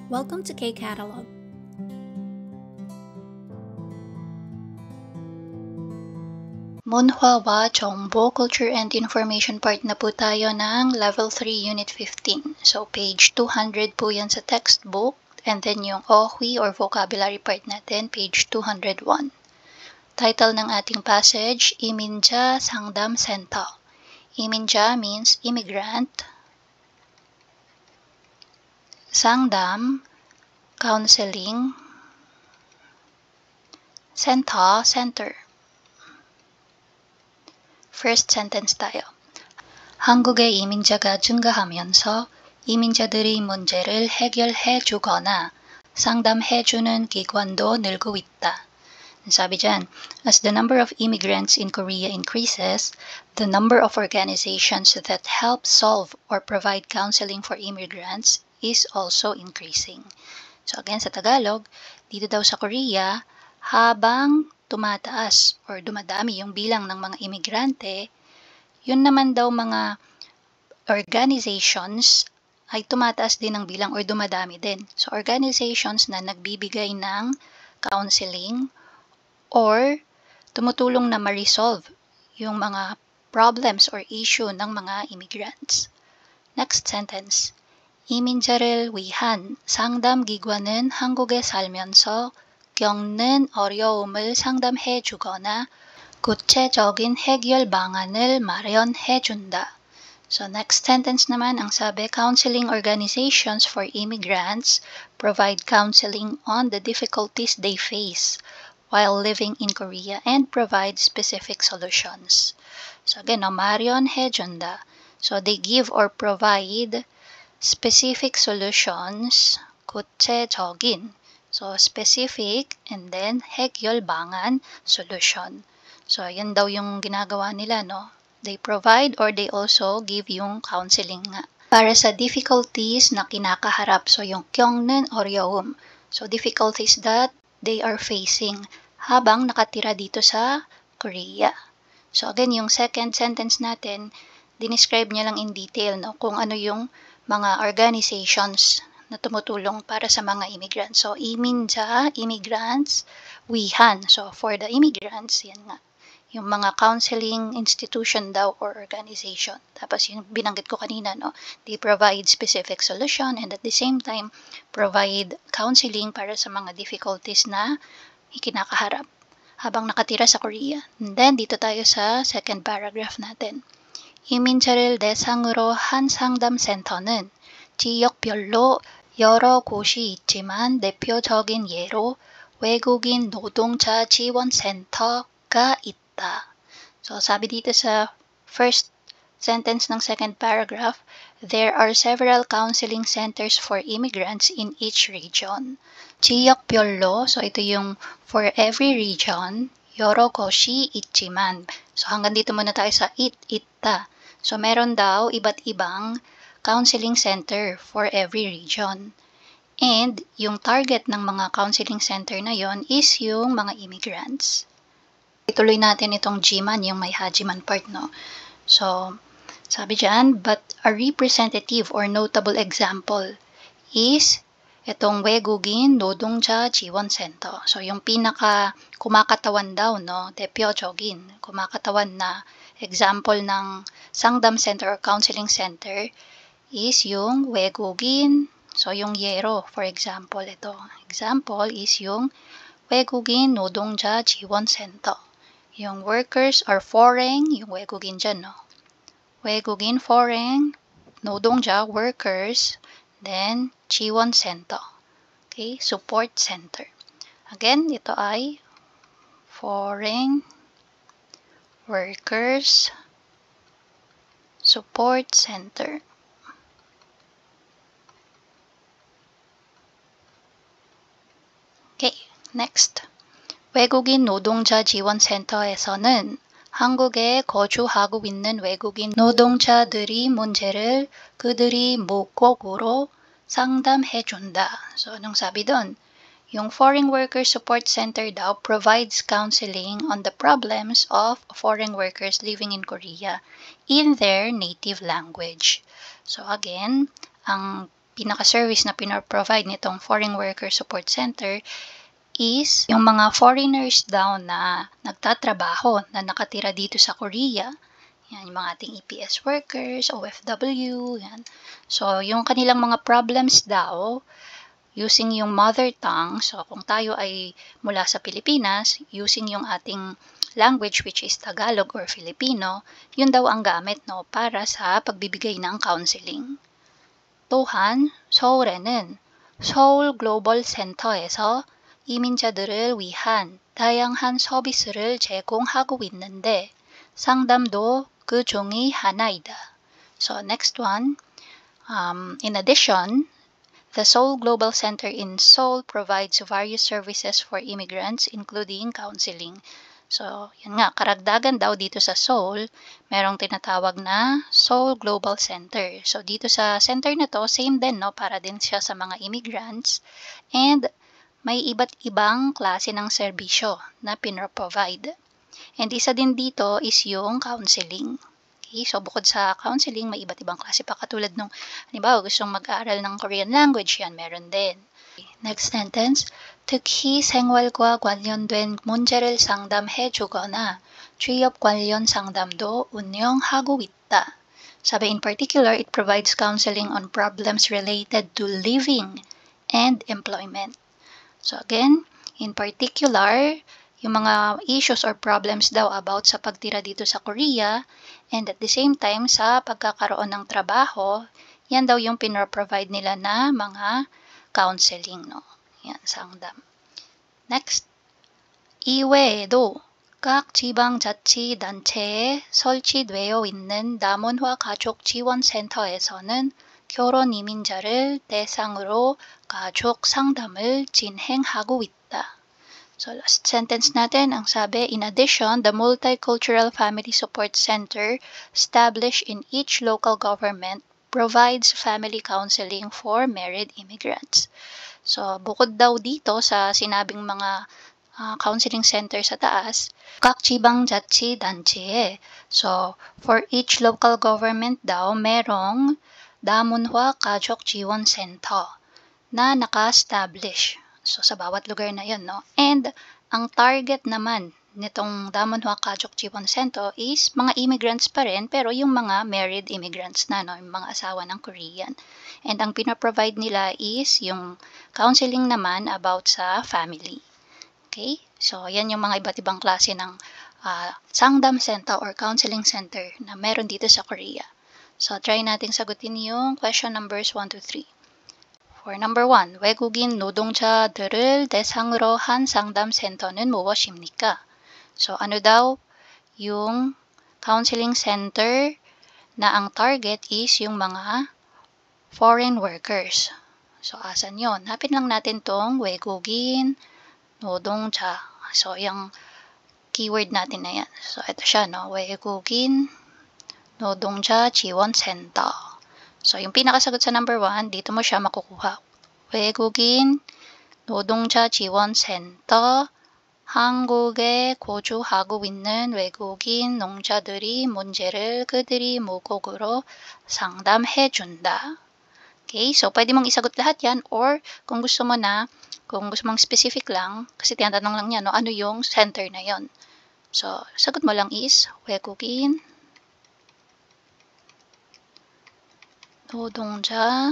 Welcome to K-Catalog. Munhwa Chongbo Culture and Information part na po tayo ng Level 3 Unit 15. So page 200 po yan sa textbook, and then yung Ohui or vocabulary part natin, page 201. Title ng ating passage, Iminja Sangdam Center. Iminja means immigrant. Sangdam, counseling. Center. First sentence tayo. 한국의 이민자가 증가하면서 이민자들이 문제를 해결해 주거나 상담해 주는 기관도 늘고 있다. Sabi dyan, as the number of immigrants in Korea increases, the number of organizations that help solve or provide counseling for immigrants is also increasing. So again, sa Tagalog, dito daw sa Korea, habang tumataas or dumadami yung bilang ng mga imigrante, yun naman daw mga organizations ay tumataas din ng bilang or dumadami din. So organizations na nagbibigay ng counseling or tumutulong na ma-resolve yung mga problems or issue ng mga immigrants. Next sentence. 이민자를 위한 상담 기관은 한국에 살면서 겪는 어려움을 상담해 주거나 구체적인 해결 방안을 마련해 준다. So next sentence naman, ang sabi, counseling organizations for immigrants provide counseling on the difficulties they face while living in Korea and provide specific solutions. So again, 마련해 준다. So they give or provide specific solutions, 구체적인. So, specific, and then 해결 방안, solution. So, yan daw yung ginagawa nila, no? They provide or they also give yung counseling nga. Para sa difficulties na kinakaharap, so yung 겪는 어려움. So, difficulties that they are facing habang nakatira dito sa Korea. So, again, yung second sentence natin, dinescribe niya lang in detail, no? Kung ano yung mga organizations na tumutulong para sa mga immigrants. So, iminja, immigrants, wihan. So, for the immigrants, yan nga. Yung mga counseling institution daw or organization. Tapos yung binanggit ko kanina, no? They provide specific solution and at the same time, provide counseling para sa mga difficulties na kinakaharap habang nakatira sa Korea. And then, dito tayo sa second paragraph natin. 이민자를 대상으로 한 상담센터는 지역별로 여러 곳이 있지만 대표적인 예로 외국인 노동자 지원센터가 있다. So sabi dito sa first sentence ng second paragraph, there are several counseling centers for immigrants in each region. 지역별로, so ito yung for every region, 여러 곳이 있지만. So hanggang dito muna tayo sa 있다. So meron daw iba't ibang counseling center for every region. And yung target ng mga counseling center na yon is yung mga immigrants. Ituloy natin itong Jiman, yung may Hajiman part, no? So, sabi dyan, but a representative or notable example is itong 외국인 노동자 지원 센터. So, yung pinaka kumakatawan daw, no? 대표적인, kumakatawan na example ng Sangdam Center or Counseling Center is yung 외국인, so yung yero, for example, ito. Example is yung 외국인 노동자 지원 센터. Yung workers are foreign, yung 외국인 dyan, no? 외국인 foreign, 노동자 workers, then 지원 center. Okay, support center. Again, ito ay foreign workers support center. Okay, next. 외국인 노동자 지원센터에서는 한국에 거주하고 있는 외국인 노동자들이 문제를 그들이 목곡으로 상담해준다. So, anong sabi doon? Yung Foreign Workers Support Center daw provides counseling on the problems of foreign workers living in Korea in their native language. So again, ang pinaka-service na pinaprovide nitong Foreign Worker Support Center is yung mga foreigners daw na nagtatrabaho na nakatira dito sa Korea. Yan, yung mga ating EPS workers, OFW, yan. So, yung kanilang mga problems daw, using yung mother tongue, so kung tayo ay mula sa Pilipinas, using yung ating language which is Tagalog or Filipino, yun daw ang gamit no, para sa pagbibigay ng counseling. 또한 서울에는 서울 글로벌 센터에서 이민자들을 위한 다양한 서비스를 제공하고 있는데 상담도 그 중의 하나이다. So next one, in addition, the Seoul Global Center in Seoul provides various services for immigrants including counseling. So, yun nga, karagdagan daw dito sa Seoul, merong tinatawag na Seoul Global Center. So, dito sa center na to, same din, no? Para din siya sa mga immigrants. And, may iba't ibang klase ng serbisyo na pinaprovide. And isa din dito is yung counseling. Okay? So, bukod sa counseling, may iba't ibang klase pa. Katulad nung, halimbawa, gustong mag-aaral ng Korean language, yan, meron din. Next sentence, 특히 생활과 관련된 문제를 상담해 주거나 취업 관련 상담도 운영하고 있다. 사bi in particular, it provides counseling on problems related to living and employment. So again, in particular, yung mga issues or problems daw about sa pagtira dito sa Korea and at the same time sa pagkakaroon ng trabaho, yan daw yung pinaprovide nila na mga counseling, no? yan, 상담. Next, 이외에도 각 지방자치단체에 설치되어 있는 남원화 가족지원센터에서는 결혼 이민자를 대상으로 가족 상담을 진행하고 있다. So, last sentence natin, ang sabi, in addition, the Multicultural Family Support Center established in each local government provides family counseling for married immigrants. So, bukod daw dito sa sinabing mga counseling center sa taas, 각 지방자치단체에, so, for each local government daw, merong 다문화 가족 지원 center na naka-establish. So, sa bawat lugar na yun, no? And, ang target naman nitong Damonhwa Kajok Jiwon Center is mga immigrants pa rin, pero yung mga married immigrants na, no? Yung mga asawa ng Korean. And ang pinaprovide nila is yung counseling naman about sa family. Okay? So, yan yung mga iba't ibang klase ng Sangdam Center or Counseling Center na meron dito sa Korea. So, try natin sagutin yung question numbers 1 to 3. For number 1, 외국인 노동자들을 대상으로 한 상담 센터는 무엇입니까? So, ano daw yung counseling center na ang target is yung mga foreign workers. So, asan yon? Hanapin lang natin tong 외국인 노동자. So, yung keyword natin na yan. So, ito siya, no? 외국인 노동자 지원 센터. So, yung pinakasagot sa number 1, dito mo siya makukuha. 외국인 노동자 지원 센터 한국에 거주하고 있는 외국인 농자들이 문제를 그들이 무곡으로 상담해 준다. Okay, so pwede mong isagot lahat yan or kung gusto mong specific lang, kasi tinatanong lang niya, no, ano yung center na yon. So, sagot mo lang is 외국인 노동자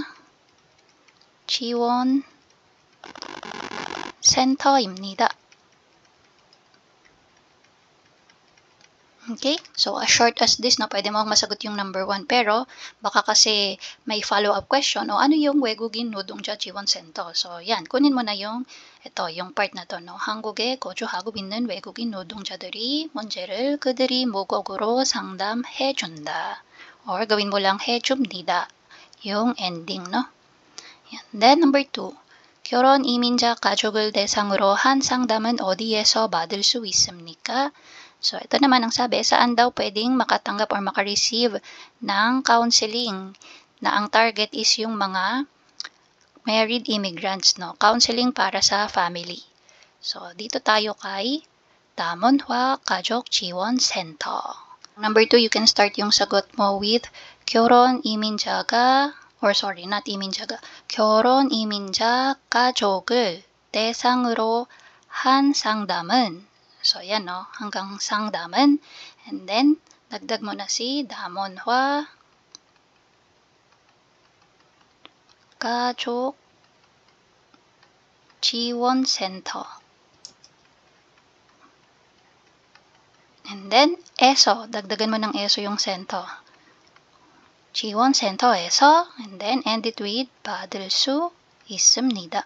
지원 센터입니다. Okay? So, as short as this, no, pwede mo masagot yung number 1. Pero, baka kasi may follow-up question, o ano yung 외국인 노동자 지원 센터? So, yan. Kunin mo na yung part na to, no? 한국에 거주하고 있는 외국인 노동자들이 문제를 그들이 무곡으로 상담해 준다. Or, gawin mo lang 해줍니다. Yung ending, no? Yan. Then, number 2. 결혼 이민자 가족을 대상으로 한 상담은 어디에서 받을 수 있습니까? So, ito naman ang sabi, saan daw pwedeng makatanggap or makareceive ng counseling na ang target is yung mga married immigrants, no? Counseling para sa family. So, dito tayo kay 다문화 가족 지원 센터. Number 2, you can start yung sagot mo with 결혼 이민자가 or sorry, not 이민자가, 결혼 이민자 가족을 대상으로 한 상담은, so yan no, hanggang 상담은, and then dagdag mo na si 다문화 가족 지원센터. And then ESO, dagdagan mo ng ESO yung center. 지원센터에서, and then end it with 받을 수 있습니다.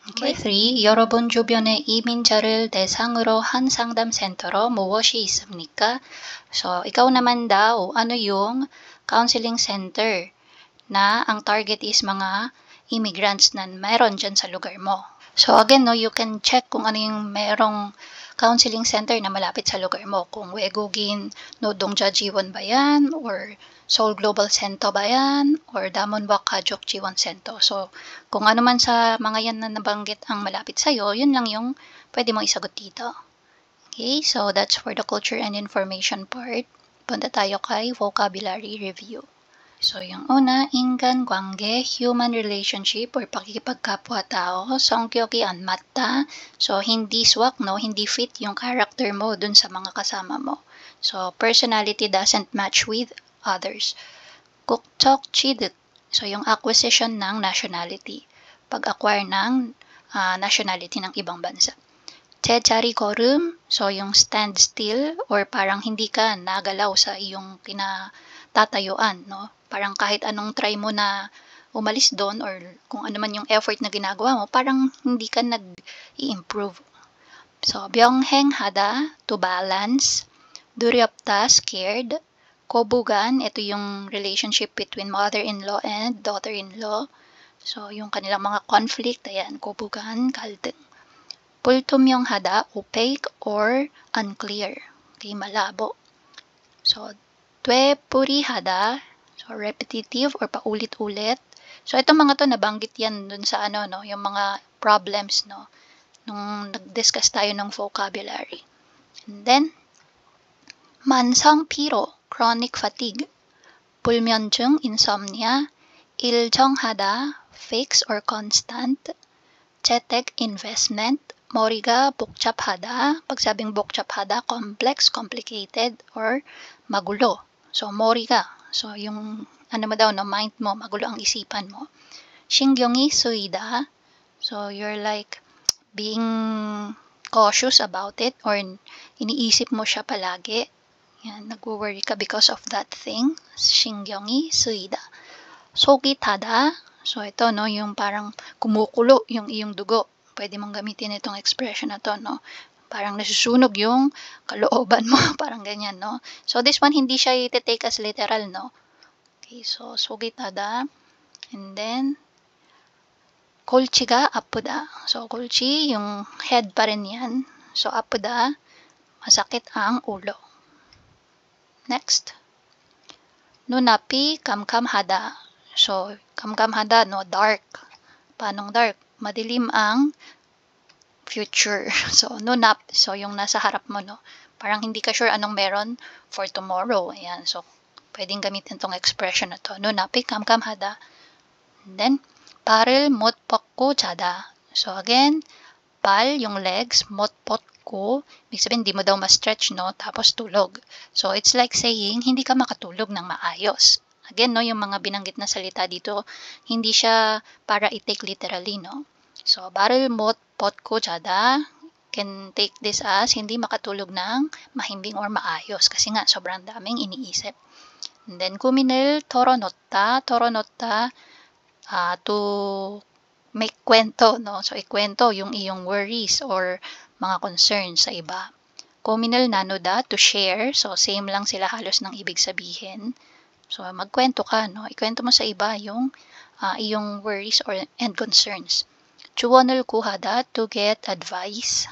Okay, 3. 여러분 주변에 이민자를 대상으로 한 상담센터로 무엇이 있습니까? So, ikaw naman daw, ano yung counseling center na ang target is mga immigrants na meron dyan sa lugar mo. So, again, no, you can check kung ano yung merong counseling center na malapit sa lugar mo. Kung 외국인 노동자 지원 ba yan, or Seoul Global Center ba yan, or 다문화 가족 지원 center. So, kung ano man sa mga yan na nabanggit ang malapit sa'yo, yun lang yung pwede mong isagot dito. Okay, so that's for the culture and information part. Punta tayo kay vocabulary review. So, yung una, 인간관계, human relationship, or pakikipagkapwa-tao, 성격이 안 맞다. So, hindi swak, no? Hindi fit yung character mo dun sa mga kasama mo. So, personality doesn't match with others. 국적 취득. So, yung acquisition ng nationality. Pag-acquire ng nationality ng ibang bansa. 제자리 걸음. So, yung stand still, or parang hindi ka nagalaw sa iyong tatayuan, no? Parang kahit anong try mo na umalis doon or kung ano man yung effort na ginagawa mo, parang hindi ka nag-i-improve. So, byongheng-hada, to balance. 두렵다, scared. Kobugan, ito yung relationship between mother-in-law and daughter-in-law. So, yung kanilang mga conflict, ayan, kobugan, 갈등. 불투명하다, opaque or unclear. Okay, malabo. So, 되풀이하다, so repetitive or paulit-ulit. So, itong mga to nabanggit yan dun sa ano, no, yung mga problems, no, nung nag-discuss tayo ng vocabulary. And then, 만성 피로, chronic fatigue. 불면증, insomnia. 일정하다, fixed or constant. 재택, investment. 머리가 복잡하다, pag sabing 복잡하다, complex, complicated, or magulo. So, 머리가, so yung ano mo daw, no, mind mo, magulo ang isipan mo. 신경이 쓰이다, so you're like being cautious about it, or iniisip mo siya palagi. Yan, nag-worry ka because of that thing. 신경이 쓰이다. 속이타다, so ito, no, yung parang kumukulo yung iyong dugo. Pwede mong gamitin itong expression na to, no? Parang nasusunog yung kalooban mo, parang ganyan, no? So, this one, hindi siya i-take as literal, no? Okay, so, sugitada. And then, 골치가 아프다. So, 골치, yung head pa rin yan. So, 아프다, masakit ang ulo. Next. 눈앞이 캄캄하다. So, 캄캄하다, no? Dark. Paanong dark? Madilim ang future. So, nunap. So, yung nasa harap mo, no? Parang hindi ka sure anong meron for tomorrow. Ayan. So, pwedeng gamitin tong expression na to. 눈앞이 캄캄하다. And then, 발을 못 뻗고 자다. So, again, 발, yung legs, 못 뻗고. Ibig sabihin, hindi mo daw ma-stretch, no? Tapos tulog. So, it's like saying, hindi ka makatulog ng maayos. Again, no, yung mga binanggit na salita dito, hindi siya para i-take literally, no? So, 발을 못 뻗고 자다, can take this as hindi makatulog ng mahimbing or maayos kasi nga sobrang daming iniisip. And then, 고민을 털어놓다, to make kwento, no? So, ikwento yung iyong worries or mga concerns sa iba. 고민을 나누다, to share. So, same lang sila halos ng ibig sabihin. So, magkwento ka, no? Ikwento mo sa iba yung iyong worries and concerns. 조언을 구하다, to get advice.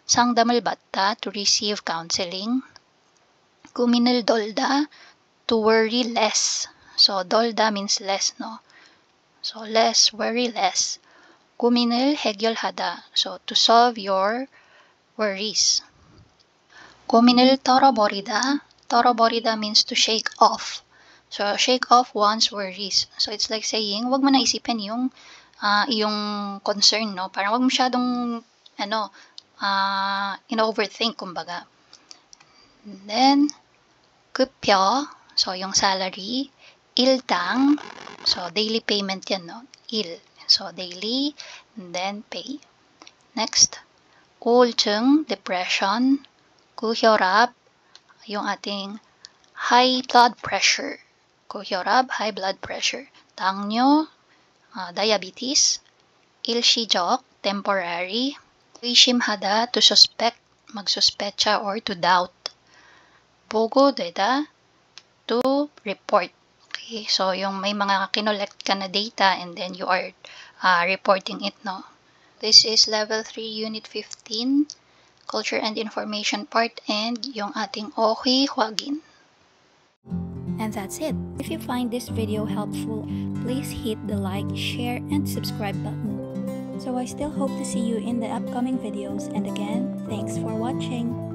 상담을 받다, to receive counseling. 고민을 덜다, to worry less. So, 덜다 means less, no? So, less, worry less. 고민을 해결하다, so to solve your worries. 고민을 털어버리다. 털어버리다 means to shake off. So, shake off one's worries. So, it's like saying, wag mo na isipin yung iyong concern, no? Parang wag masyadong, in-overthink, kumbaga. And then, 급여, so yung salary. 일당, so daily payment yan, no? 일, so daily, and then pay. Next, 우울증, depression. 고혈압, yung ating high blood pressure. 고혈압, high blood pressure. 당뇨, diabetes. 일시적, temporary. 의심하다, to suspect, magsuspecha or to doubt. 보고되다, to report. Okay, so yung may mga kinolect ka na data and then you are reporting it, no? This is level 3, unit 15, culture and information part, and yung ating okay huwagin. And that's it. If you find this video helpful, please hit the like, share, and subscribe button. So I still hope to see you in the upcoming videos, and again, thanks for watching.